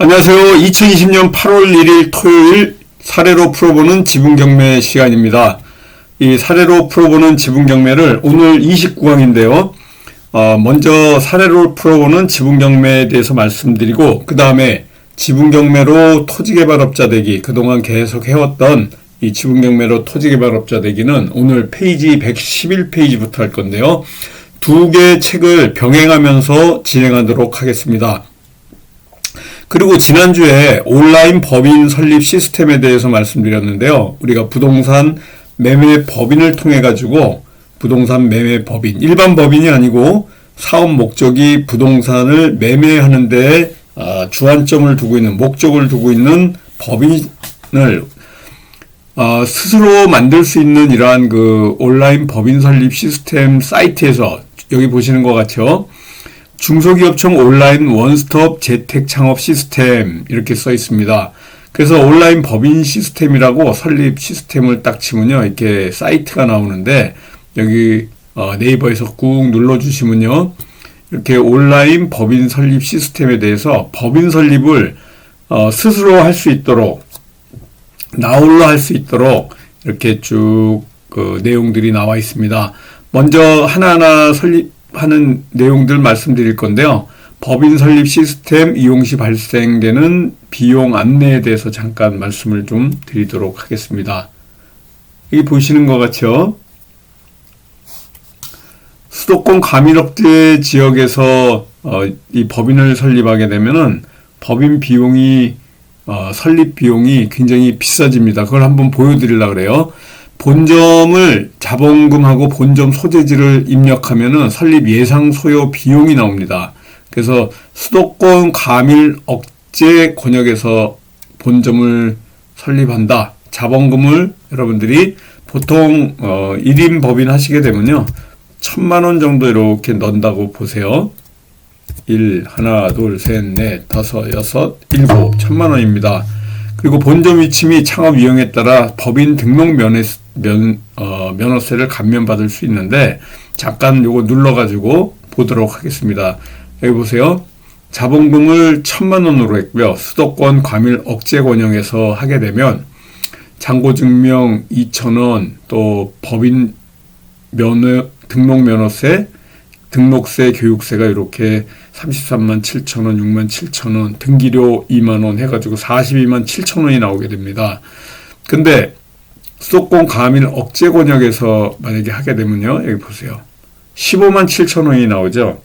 안녕하세요. 2020년 8월 1일 토요일 사례로 풀어보는 지분경매 시간입니다. 이 사례로 풀어보는 지분경매를 오늘 29강인데요. 먼저 사례로 풀어보는 지분경매에 대해서 말씀드리고 그 다음에 지분경매로 토지개발업자 되기, 그동안 계속 해왔던 이 지분경매로 토지개발업자 되기는 오늘 페이지 111페이지부터 할 건데요. 두 개의 책을 병행하면서 진행하도록 하겠습니다. 그리고 지난주에 온라인 법인 설립 시스템에 대해서 말씀드렸는데요. 우리가 부동산 매매 법인을 통해 가지고 부동산 매매 법인, 일반 법인이 아니고 사업 목적이 부동산을 매매하는 데 주안점을 두고 있는, 목적을 두고 있는 법인을 스스로 만들 수 있는 이러한 그 온라인 법인 설립 시스템 사이트에서 여기 보시는 것 같죠? 중소기업청 온라인 원스톱 재택 창업 시스템 이렇게 써 있습니다. 그래서 온라인 법인 시스템이라고 설립 시스템을 딱 치면요, 이렇게 사이트가 나오는데 여기 네이버에서 꾹 눌러주시면요, 이렇게 온라인 법인 설립 시스템에 대해서 법인 설립을 스스로 할 수 있도록, 나홀로 할 수 있도록 이렇게 쭉 그 내용들이 나와 있습니다. 먼저 하나하나 설립하는 내용들 말씀드릴 건데요. 법인 설립 시스템 이용 시 발생되는 비용 안내에 대해서 잠깐 말씀을 좀 드리도록 하겠습니다. 여기 보시는 것 같죠? 수도권 과밀억제 지역에서 이 법인을 설립하게 되면은 법인 비용이 설립 비용이 굉장히 비싸집니다. 그걸 한번 보여드리려고 그래요. 본점을 자본금하고 본점 소재지를 입력하면은 설립 예상 소요 비용이 나옵니다. 그래서 수도권 과밀 억제 권역에서 본점을 설립한다. 자본금을 여러분들이 보통 1인 법인 하시게 되면요, 1,000만 원 정도 이렇게 넣는다고 보세요. 1, 하나, 둘, 셋, 넷, 다섯, 여섯, 일곱, 1,000만 원입니다. 그리고 본점 위치 및 창업 유형에 따라 법인 등록 면허세를 감면받을 수 있는데, 잠깐 요거 눌러가지고 보도록 하겠습니다. 여기 보세요. 자본금을 1,000만 원으로 했고요. 수도권 과밀 억제 권역에서 하게 되면 잔고증명 2,000원, 또 법인 등록 면허세, 등록세, 교육세가 이렇게 33만 7천 원, 6만 7천 원, 등기료 2만 원 해가지고 42만 7천 원이 나오게 됩니다. 근데 수도권 과밀 억제 권역에서 만약에 하게 되면요, 여기 보세요. 15만 7천 원이 나오죠.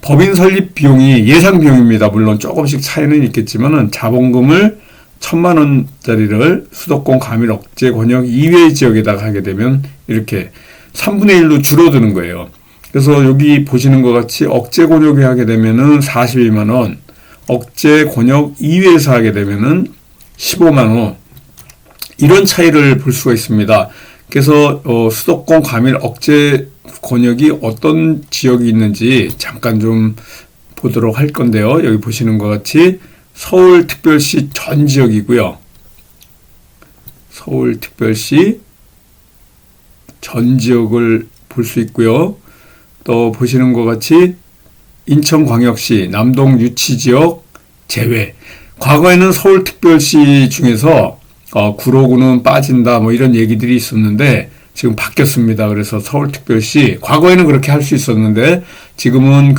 법인 설립 비용이 예상 비용입니다. 물론 조금씩 차이는 있겠지만은 자본금을 1,000만 원짜리를 수도권 과밀 억제 권역 이외의 지역에다가 하게 되면 이렇게 3분의 1로 줄어드는 거예요. 그래서 여기 보시는 것 같이 억제 권역에 하게 되면은 42만 원, 억제 권역 이외에서 하게 되면은 15만 원, 이런 차이를 볼 수가 있습니다. 그래서 수도권 과밀 억제 권역이 어떤 지역이 있는지 잠깐 좀 보도록 할 건데요. 여기 보시는 것 같이 서울특별시 전 지역이고요. 서울특별시 전 지역을 볼 수 있고요. 또 보시는 것 같이 인천광역시 남동 유치지역 제외. 과거에는 서울특별시 중에서 구로구는 빠진다 뭐 이런 얘기들이 있었는데 지금 바뀌었습니다. 그래서 서울특별시, 과거에는 그렇게 할 수 있었는데 지금은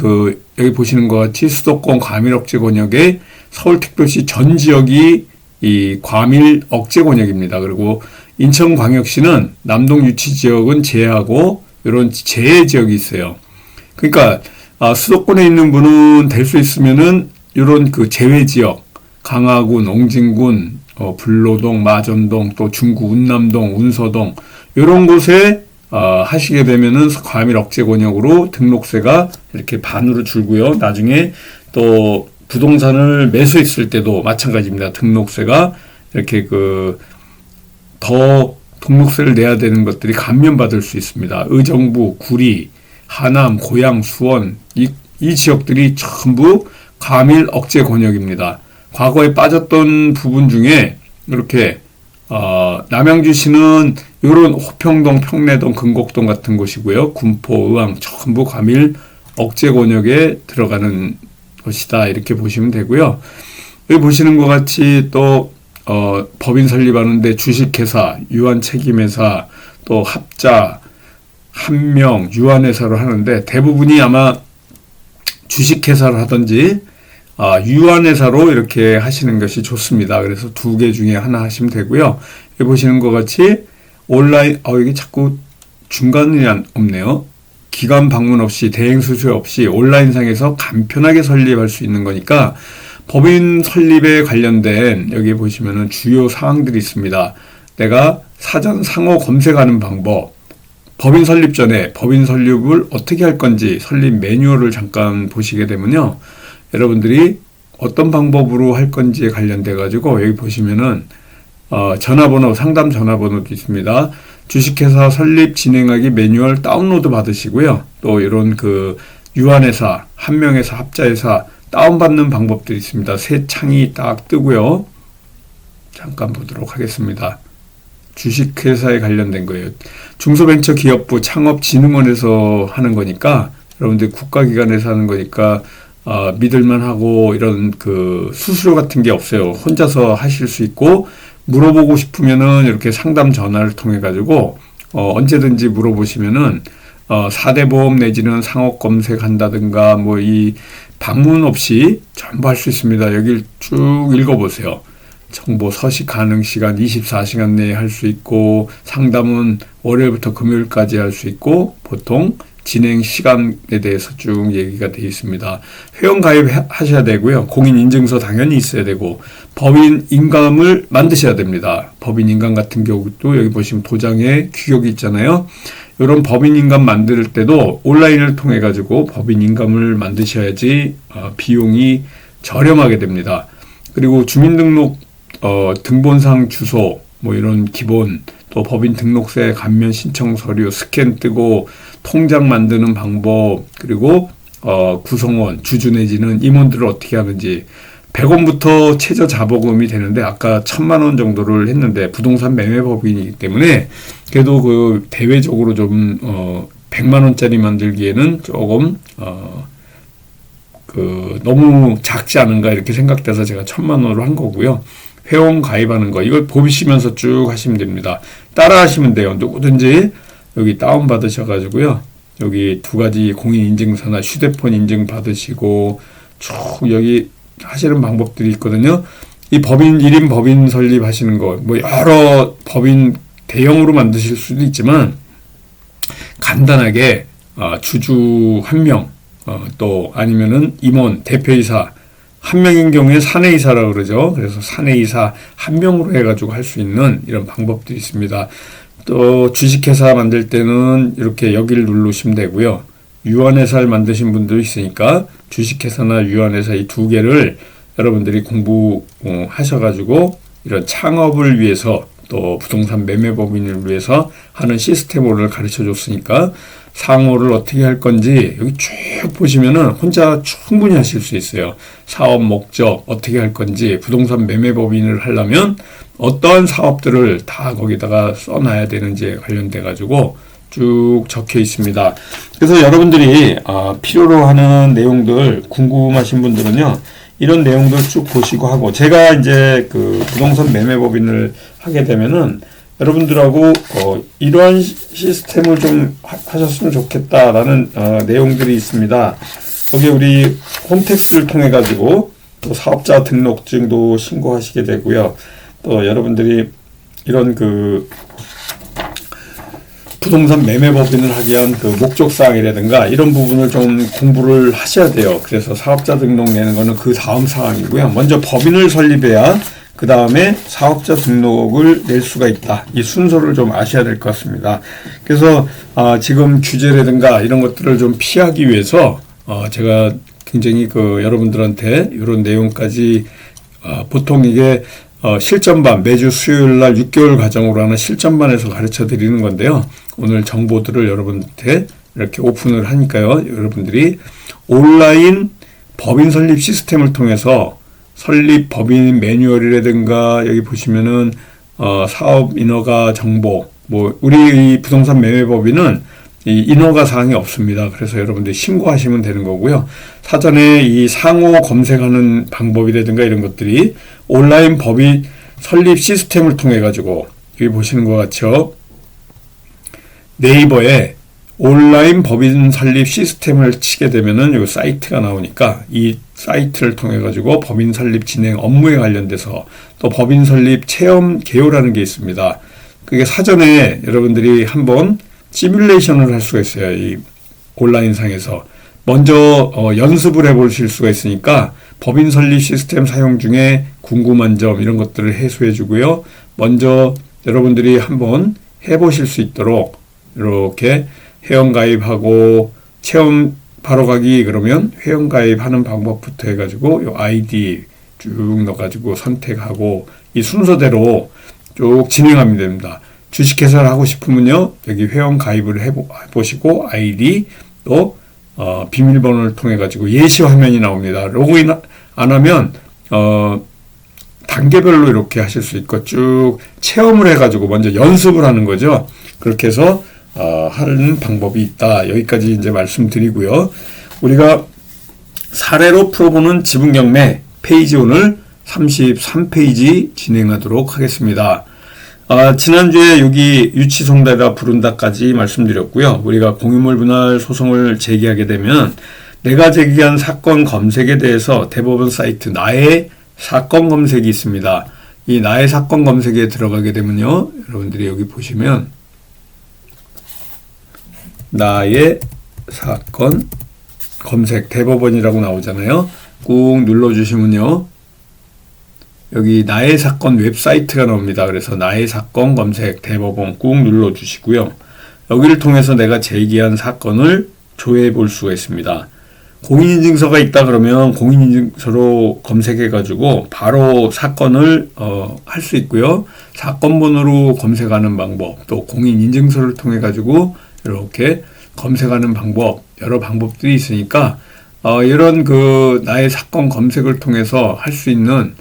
여기 보시는 것 같이 수도권 과밀 억제 권역에 서울특별시 전 지역이 이 과밀 억제 권역입니다. 그리고 인천광역시는 남동 유치지역은 제외하고 이런 제외 지역이 있어요. 그러니까 수도권에 있는 분은 될 수 있으면은 이런 그 제외 지역, 강화군, 옹진군, 불로동, 마전동, 또 중구, 운남동, 운서동 이런 곳에 하시게 되면은 과밀 억제 권역으로 등록세가 이렇게 반으로 줄고요. 나중에 또 부동산을 매수했을 때도 마찬가지입니다. 등록세가 이렇게 더 등록세를 내야 되는 것들이 감면받을 수 있습니다. 의정부, 구리, 하남, 고양, 수원 이 지역들이 전부 과밀 억제 권역입니다. 과거에 빠졌던 부분 중에 이렇게 남양주시는 이런 호평동, 평내동, 금곡동 같은 곳이고요. 군포, 의왕 전부 과밀 억제 권역에 들어가는 것이다. 이렇게 보시면 되고요. 여기 보시는 것 같이 또 법인 설립하는데 주식회사, 유한책임회사, 또 합자, 한명, 유한회사로 하는데 대부분이 아마 주식회사를 하든지 유한회사로 이렇게 하시는 것이 좋습니다. 그래서 두 개 중에 하나 하시면 되고요. 여기 보시는 것 같이 온라인, 여기 자꾸 중간이 없네요. 기관 방문 없이 대행 수수료 없이 온라인상에서 간편하게 설립할 수 있는 거니까 법인 설립에 관련된 여기 보시면은 주요 사항들이 있습니다. 내가 사전 상호 검색하는 방법, 법인 설립 전에 법인 설립을 어떻게 할 건지 설립 매뉴얼을 잠깐 보시게 되면요. 여러분들이 어떤 방법으로 할 건지에 관련돼 가지고 여기 보시면은 전화번호, 상담 전화번호도 있습니다. 주식회사 설립 진행하기 매뉴얼 다운로드 받으시고요. 또 이런 그 유한회사, 한명회사, 합자회사 다운받는 방법들이 있습니다. 새 창이 딱 뜨고요. 잠깐 보도록 하겠습니다. 주식회사에 관련된 거예요. 중소벤처기업부 창업진흥원에서 하는 거니까 여러분들 국가기관에서 하는 거니까 믿을만하고 이런 그 수수료 같은 게 없어요. 혼자서 하실 수 있고 물어보고 싶으면은 이렇게 상담 전화를 통해 가지고 언제든지 물어보시면은 4대 보험 내지는 상업 검색한다든가 뭐 이 방문 없이 전부 할 수 있습니다. 여기를 쭉 읽어보세요. 정보 서식 가능 시간 24시간 내에 할 수 있고 상담은 월요일부터 금요일까지 할 수 있고 보통 진행 시간에 대해서 쭉 얘기가 되어 있습니다. 회원 가입하셔야 되고요. 공인인증서 당연히 있어야 되고 법인 인감을 만드셔야 됩니다. 법인 인감 같은 경우도 여기 보시면 도장에 규격이 있잖아요. 이런 법인 인감 만들 때도 온라인을 통해 가지고 법인 인감을 만드셔야지 비용이 저렴하게 됩니다. 그리고 주민등록 등본상 주소 뭐 이런 기본 또 법인 등록세 감면 신청 서류 스캔 뜨고 통장 만드는 방법 그리고 구성원 주주 내지는 임원들을 어떻게 하는지 100원부터 최저 자본금이 되는데 아까 1000만 원 정도를 했는데 부동산 매매법인이기 때문에 그래도 그 대외적으로 좀 100만 원짜리 만들기에는 조금 너무 작지 않은가 이렇게 생각돼서 제가 1000만 원으로 한 거고요. 회원 가입하는 거 이걸 보시면서 쭉 하시면 됩니다. 따라 하시면 돼요. 누구든지 여기 다운 받으셔가지고요. 여기 두 가지 공인인증서나 휴대폰 인증 받으시고 쭉 여기 하시는 방법들이 있거든요. 이 법인 1인 법인 설립하시는 거 뭐 여러 법인 대형으로 만드실 수도 있지만 간단하게 주주 1명 또 아니면은 임원 대표이사 1명인 경우에 사내이사라고 그러죠. 그래서 사내이사 1명으로 해가지고 할 수 있는 이런 방법들이 있습니다. 또 주식회사 만들 때는 이렇게 여기를 누르시면 되고요. 유한회사를 만드신 분도 있으니까 주식회사나 유한회사 이 두 개를 여러분들이 공부하셔가지고 이런 창업을 위해서 또 부동산 매매법인을 위해서 하는 시스템을 가르쳐 줬으니까 상호를 어떻게 할 건지 여기 쭉 보시면은 혼자 충분히 하실 수 있어요. 사업 목적 어떻게 할 건지 부동산 매매법인을 하려면 어떠한 사업들을 다 거기다가 써놔야 되는지에 관련돼 가지고 쭉 적혀 있습니다. 그래서 여러분들이 필요로 하는 내용들 궁금하신 분들은요. 이런 내용들 쭉 보시고 하고 제가 이제 그 부동산 매매법인을 하게 되면은 여러분들하고 이러한 시스템을 좀 하셨으면 좋겠다라는 내용들이 있습니다. 거기 우리 홈택스를 통해 가지고 또 사업자 등록증도 신고하시게 되고요. 또 여러분들이 이런 그 부동산 매매법인을 하기 위한 그 목적사항이라든가 이런 부분을 좀 공부를 하셔야 돼요. 그래서 사업자 등록 내는 거는 그 다음 사항이고요. 먼저 법인을 설립해야 그 다음에 사업자 등록을 낼 수가 있다. 이 순서를 좀 아셔야 될 것 같습니다. 그래서 지금 규제라든가 이런 것들을 좀 피하기 위해서 제가 굉장히 그 여러분들한테 이런 내용까지 보통 이게 실전반 매주 수요일 날 6개월 과정으로 하는 실전반에서 가르쳐 드리는 건데요. 오늘 정보들을 여러분한테 이렇게 오픈을 하니까요. 여러분들이 온라인 법인 설립 시스템을 통해서 설립 법인 매뉴얼이라든가 여기 보시면은 사업 인허가 정보 뭐 우리 이 부동산 매매법인은 이 인허가 사항이 없습니다. 그래서 여러분들이 신고하시면 되는 거고요. 사전에 이 상호 검색하는 방법이라든가 이런 것들이 온라인 법인 설립 시스템을 통해 가지고 여기 보시는 것 같죠. 네이버에 온라인 법인 설립 시스템을 치게 되면은 이 사이트가 나오니까 이 사이트를 통해 가지고 법인 설립 진행 업무에 관련돼서 또 법인 설립 체험 개요라는 게 있습니다. 그게 사전에 여러분들이 한번 시뮬레이션을 할 수가 있어요. 이 온라인상에서 먼저 연습을 해보실 수가 있으니까 법인 설립 시스템 사용 중에 궁금한 점 이런 것들을 해소해 주고요. 먼저 여러분들이 한번 해보실 수 있도록 이렇게 회원가입하고 체험 바로 가기 그러면 회원가입하는 방법부터 해가지고 요 아이디 쭉 넣어가지고 선택하고 이 순서대로 쭉 진행하면 됩니다. 주식 해설하고 싶으면요 여기 회원가입을 해보시고 아이디 또 비밀번호를 통해 가지고 예시 화면이 나옵니다. 로그인 안 하면 단계별로 이렇게 하실 수 있고 쭉 체험을 해가지고 먼저 연습을 하는 거죠. 그렇게 해서 하는 방법이 있다. 여기까지 이제 말씀드리고요. 우리가 사례로 풀어보는 지분경매 페이지 오늘 33페이지 진행하도록 하겠습니다. 지난주에 여기 유치송달이라 부른다까지 말씀드렸고요. 우리가 공유물 분할 소송을 제기하게 되면 내가 제기한 사건 검색에 대해서 대법원 사이트 나의 사건 검색이 있습니다. 이 나의 사건 검색에 들어가게 되면요. 여러분들이 여기 보시면 나의 사건 검색 대법원이라고 나오잖아요. 꾹 눌러주시면요. 여기 나의 사건 웹사이트가 나옵니다. 그래서 나의 사건 검색 대법원 꾹 눌러주시고요. 여기를 통해서 내가 제기한 사건을 조회해 볼 수가 있습니다. 공인인증서가 있다 그러면 공인인증서로 검색해 가지고 바로 사건을 할 수 있고요. 사건 번호로 검색하는 방법 또 공인인증서를 통해 가지고 이렇게 검색하는 방법 여러 방법들이 있으니까 이런 그 나의 사건 검색을 통해서 할 수 있는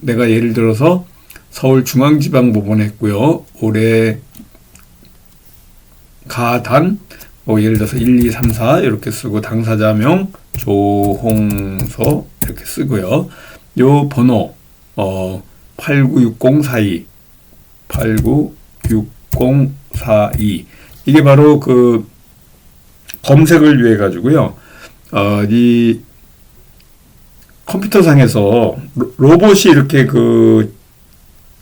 내가 예를 들어서 서울중앙지방법원에 했고요. 올해 가단 예를 들어서 1, 2, 3, 4 이렇게 쓰고 당사자명 조홍서 이렇게 쓰고요. 요 번호 896042 896042 이게 바로 그 검색을 위해 가지고요. 이 컴퓨터상에서 로봇이 이렇게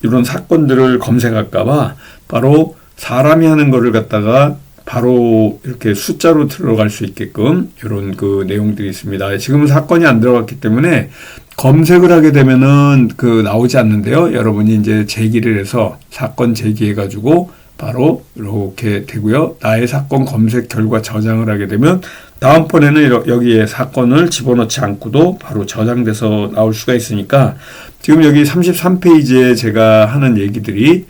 이런 사건들을 검색할까봐 바로 사람이 하는 거를 갖다가 바로 이렇게 숫자로 들어갈 수 있게끔 이런 그 내용들이 있습니다. 지금은 사건이 안 들어갔기 때문에 검색을 하게 되면은 나오지 않는데요. 여러분이 이제 제기를 해서 사건 제기해가지고 바로 이렇게 되고요. 나의 사건 검색 결과 저장을 하게 되면 다음번에는 여기에 사건을 집어넣지 않고도 바로 저장돼서 나올 수가 있으니까 지금 여기 33페이지에 제가 하는 얘기들이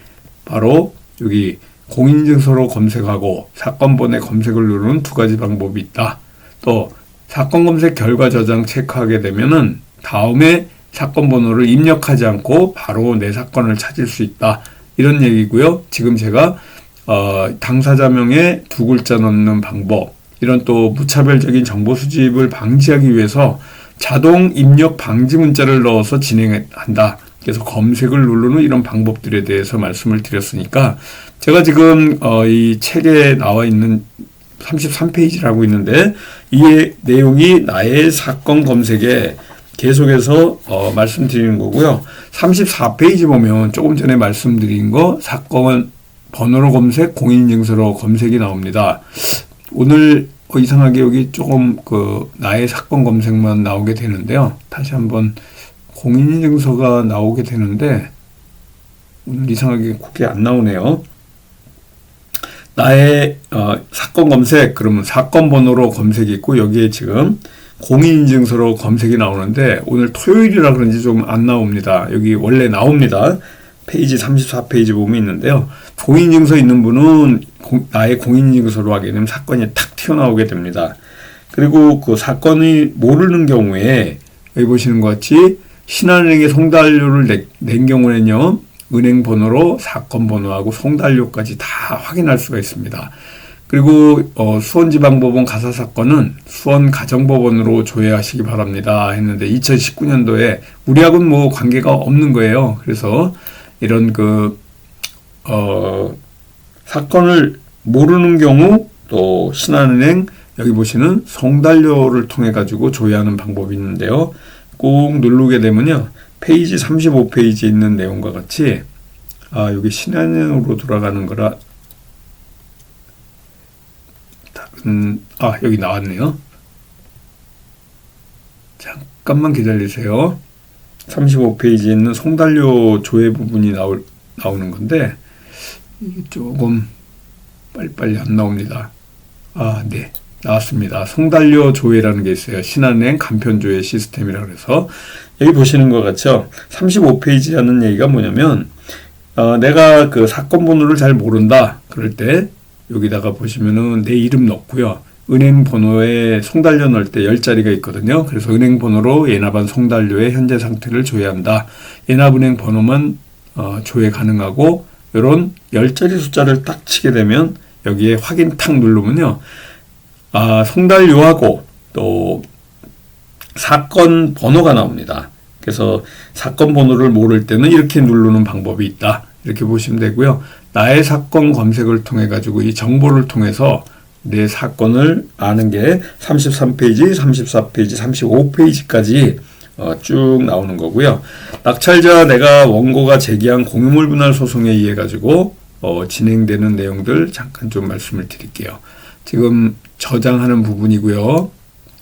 바로 여기 공인인증서로 검색하고 사건 번호에 검색을 누르는 두 가지 방법이 있다. 또 사건 검색 결과 저장 체크하게 되면은 다음에 사건 번호를 입력하지 않고 바로 내 사건을 찾을 수 있다. 이런 얘기고요. 지금 제가 당사자명에 두 글자 넣는 방법 이런 또 무차별적인 정보 수집을 방지하기 위해서 자동 입력 방지 문자를 넣어서 진행한다. 그래서 검색을 누르는 이런 방법들에 대해서 말씀을 드렸으니까 제가 지금 이 책에 나와 있는 33페이지라고 있는데 이 내용이 나의 사건 검색에 계속해서 말씀드리는 거고요. 34페이지 보면 조금 전에 말씀드린 거 사건 번호로 검색, 공인인증서로 검색이 나옵니다. 오늘 이상하게 여기 조금 나의 사건 검색만 나오게 되는데요. 다시 한번 공인인증서가 나오게 되는데 오늘 이상하게 그게 안 나오네요. 나의 사건 검색 그러면 사건 번호로 검색이 있고 여기에 지금 공인인증서로 검색이 나오는데 오늘 토요일이라 그런지 좀 안 나옵니다. 여기 원래 나옵니다. 페이지 34페이지 보면 있는데요. 공인인증서 있는 분은 나의 공인인증서로 하게 되면 사건이 탁 튀어나오게 됩니다. 그리고 그 사건이 모르는 경우에 여기 보시는 것 같이 신한은행에 송달료를 낸 경우에는요. 은행 번호로 사건 번호하고 송달료까지 다 확인할 수가 있습니다. 그리고 수원지방법원 가사사건은 수원가정법원으로 조회하시기 바랍니다 했는데 2019년도에 우리하고는 뭐 관계가 없는 거예요. 그래서 이런 사건을 모르는 경우 또 신한은행 여기 보시는 송달료를 통해 가지고 조회하는 방법이 있는데요. 꼭 누르게 되면요. 페이지 35페이지에 있는 내용과 같이 여기 신한은행으로 돌아가는 거라 여기 나왔네요. 잠깐만 기다리세요. 35페이지에 있는 송달료 조회 부분이 나오는 건데 이게 조금 빨리빨리 안 나옵니다. 네. 나왔습니다. 송달료 조회라는 게 있어요. 신한은행 간편조회 시스템이라고 해서 여기 보시는 것 같죠? 35페이지 하는 얘기가 뭐냐면 내가 그 사건 번호를 잘 모른다. 그럴 때 여기다가 보시면은 내 이름 넣고요. 은행 번호에 송달료 넣을 때 10자리가 있거든요. 그래서 은행 번호로 예납한 송달료의 현재 상태를 조회한다. 예납은행 번호만 조회 가능하고 이런 10자리 숫자를 딱 치게 되면 여기에 확인 탁 누르면요. 송달료하고 또 사건 번호가 나옵니다. 그래서 사건 번호를 모를 때는 이렇게 누르는 방법이 있다. 이렇게 보시면 되고요. 나의 사건 검색을 통해 가지고 이 정보를 통해서 내 사건을 아는 게 33페이지, 34페이지, 35페이지까지 쭉 나오는 거고요. 낙찰자 내가 원고가 제기한 공유물 분할 소송에 의해 가지고 진행되는 내용들 잠깐 좀 말씀을 드릴게요. 지금 저장하는 부분이고요.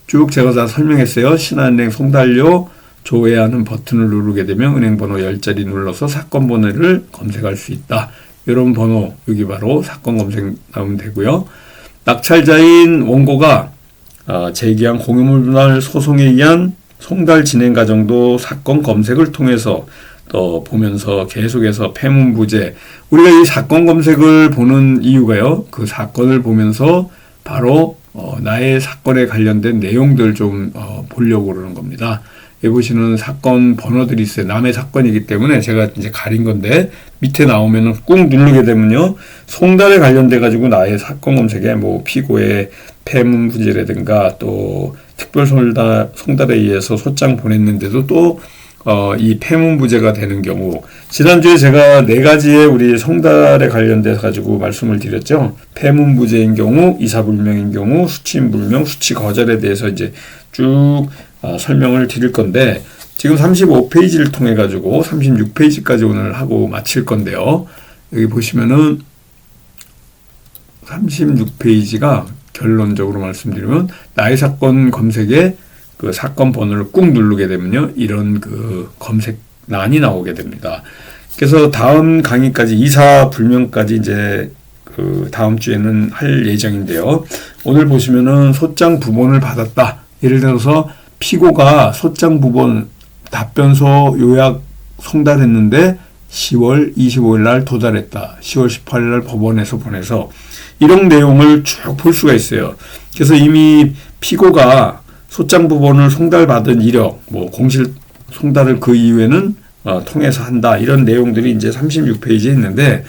쭉 제가 다 설명했어요. 신한은행 송달료 조회하는 버튼을 누르게 되면 은행번호 10자리 눌러서 사건 번호를 검색할 수 있다. 이런 번호 여기 바로 사건 검색 나오면 되고요. 낙찰자인 원고가 제기한 공유물 분할 소송에 의한 송달 진행 과정도 사건 검색을 통해서 또 보면서 계속해서 폐문부재 우리가 이 사건 검색을 보는 이유가요. 그 사건을 보면서 바로 나의 사건에 관련된 내용들 좀 보려고 그러는 겁니다. 여기 보시는 사건 번호들이 있어요. 남의 사건이기 때문에 제가 이제 가린 건데 밑에 나오면은 꾹 누르게 되면요. 송달에 관련돼 가지고 나의 사건 검색에 뭐 피고의 폐문부재라든가 또 특별 송달에 의해서 소장 보냈는데도 또 이 폐문부재가 되는 경우 지난주에 제가 4가지의 우리 송달에 관련돼서 가지고 말씀을 드렸죠. 폐문부재인 경우, 이사불명인 경우, 수치인불명, 수치거절에 대해서 이제 쭉 설명을 드릴 건데 지금 35페이지를 통해 가지고 36페이지까지 오늘 하고 마칠 건데요. 여기 보시면은 36페이지가 결론적으로 말씀드리면 나의 사건 검색에 그 사건 번호를 꾹 누르게 되면요. 이런 그 검색란이 나오게 됩니다. 그래서 다음 강의까지 이사불명까지 이제 그 다음 주에는 할 예정인데요. 오늘 보시면은 소장 부본을 받았다. 예를 들어서 피고가 소장 부본 답변서 요약 송달했는데 10월 25일 날 도달했다. 10월 18일 날 법원에서 보내서 이런 내용을 쭉 볼 수가 있어요. 그래서 이미 피고가 소장 부본을 송달받은 이력, 뭐 공실 송달을 그 이후에는 통해서 한다. 이런 내용들이 이제 36페이지에 있는데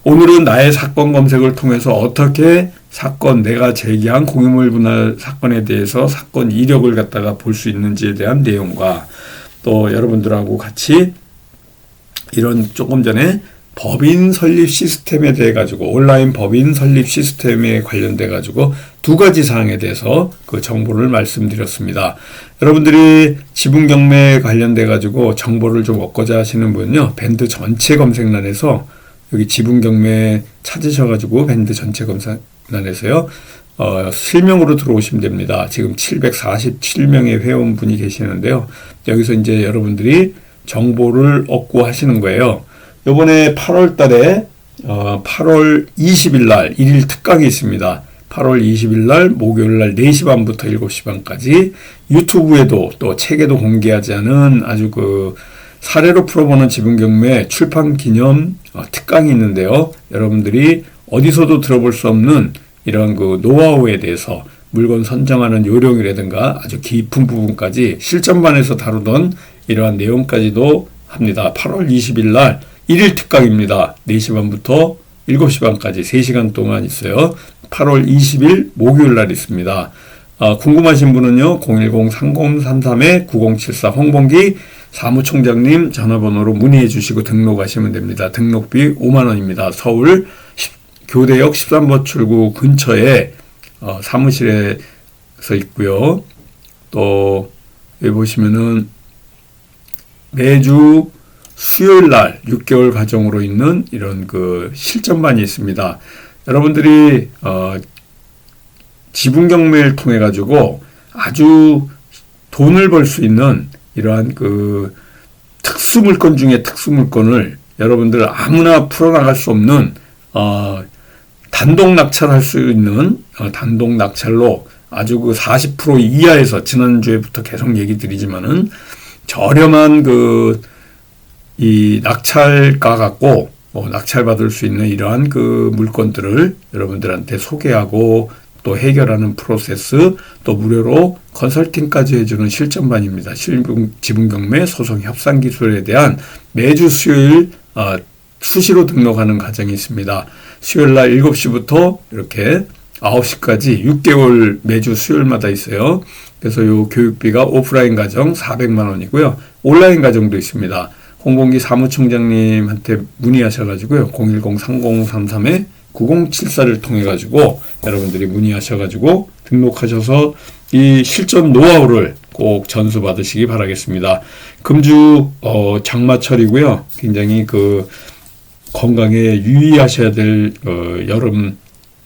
오늘은 나의 사건 검색을 통해서 어떻게 사건, 내가 제기한 공유물 분할 사건에 대해서 사건 이력을 갖다가 볼 수 있는지에 대한 내용과 또 여러분들하고 같이 이런 조금 전에 법인 설립 시스템에 대해 가지고 온라인 법인 설립 시스템에 관련돼 가지고 2가지 사항에 대해서 그 정보를 말씀드렸습니다. 여러분들이 지분 경매에 관련돼 가지고 정보를 좀 얻고자 하시는 분은요. 밴드 전체 검색란에서 여기 지분 경매 찾으셔 가지고 밴드 전체 검색란에서요. 실명으로 들어오시면 됩니다. 지금 747명의 회원분이 계시는데요. 여기서 이제 여러분들이 정보를 얻고 하시는 거예요. 요번에 8월 달에 8월 20일 날 1일 특강이 있습니다. 8월 20일 날 목요일 날 4시 반부터 7시 반까지 유튜브에도 또 책에도 공개하지 않은 아주 그 사례로 풀어보는 지분경매 출판 기념 특강이 있는데요. 여러분들이 어디서도 들어볼 수 없는 이런 그 노하우에 대해서 물건 선정하는 요령이라든가 아주 깊은 부분까지 실전반에서 다루던 이러한 내용까지도 합니다. 8월 20일 날 1일 특강입니다. 4시 반부터 7시 반까지 3시간 동안 있어요. 8월 20일 목요일 날 있습니다. 궁금하신 분은요, 010-3033-9074 홍봉기 사무총장님 전화번호로 문의해 주시고 등록하시면 됩니다. 등록비 5만원입니다. 서울 교대역 13번 출구 근처에 사무실에서 있고요. 또 여기 보시면은 매주 수요일 날 6개월 과정으로 있는 이런 그 실전반이 있습니다. 여러분들이 지분 경매를 통해 가지고 아주 돈을 벌 수 있는 이러한 그 특수 물건 중에 특수 물건을 여러분들 아무나 풀어나갈 수 없는 단독 낙찰할 수 있는 단독 낙찰로 아주 그 40% 이하에서 지난주에부터 계속 얘기 드리지만은 저렴한 이 낙찰가 갖고 낙찰받을 수 있는 이러한 그 물건들을 여러분들한테 소개하고 또 해결하는 프로세스, 또 무료로 컨설팅까지 해주는 실전반입니다. 지분경매 소송 협상 기술에 대한 매주 수요일 수시로 등록하는 과정이 있습니다. 수요일 날 7시부터 이렇게 9시까지 6개월 매주 수요일마다 있어요. 그래서 요 교육비가 오프라인 과정 400만 원이고요. 온라인 과정도 있습니다. 홍봉기 사무총장님한테 문의하셔가지고요. 010-3033-9074를 통해가지고 여러분들이 문의하셔가지고 등록하셔서 이 실전 노하우를 꼭 전수 받으시기 바라겠습니다. 금주 장마철이고요. 굉장히 그 건강에 유의하셔야 될 여름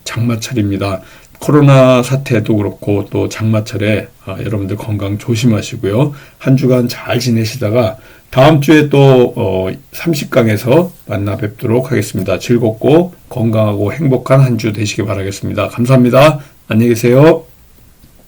장마철입니다. 코로나 사태도 그렇고 또 장마철에 여러분들 건강 조심하시고요. 한 주간 잘 지내시다가 다음 주에 또 30강에서 만나 뵙도록 하겠습니다. 즐겁고 건강하고 행복한 한 주 되시기 바라겠습니다. 감사합니다. 안녕히 계세요.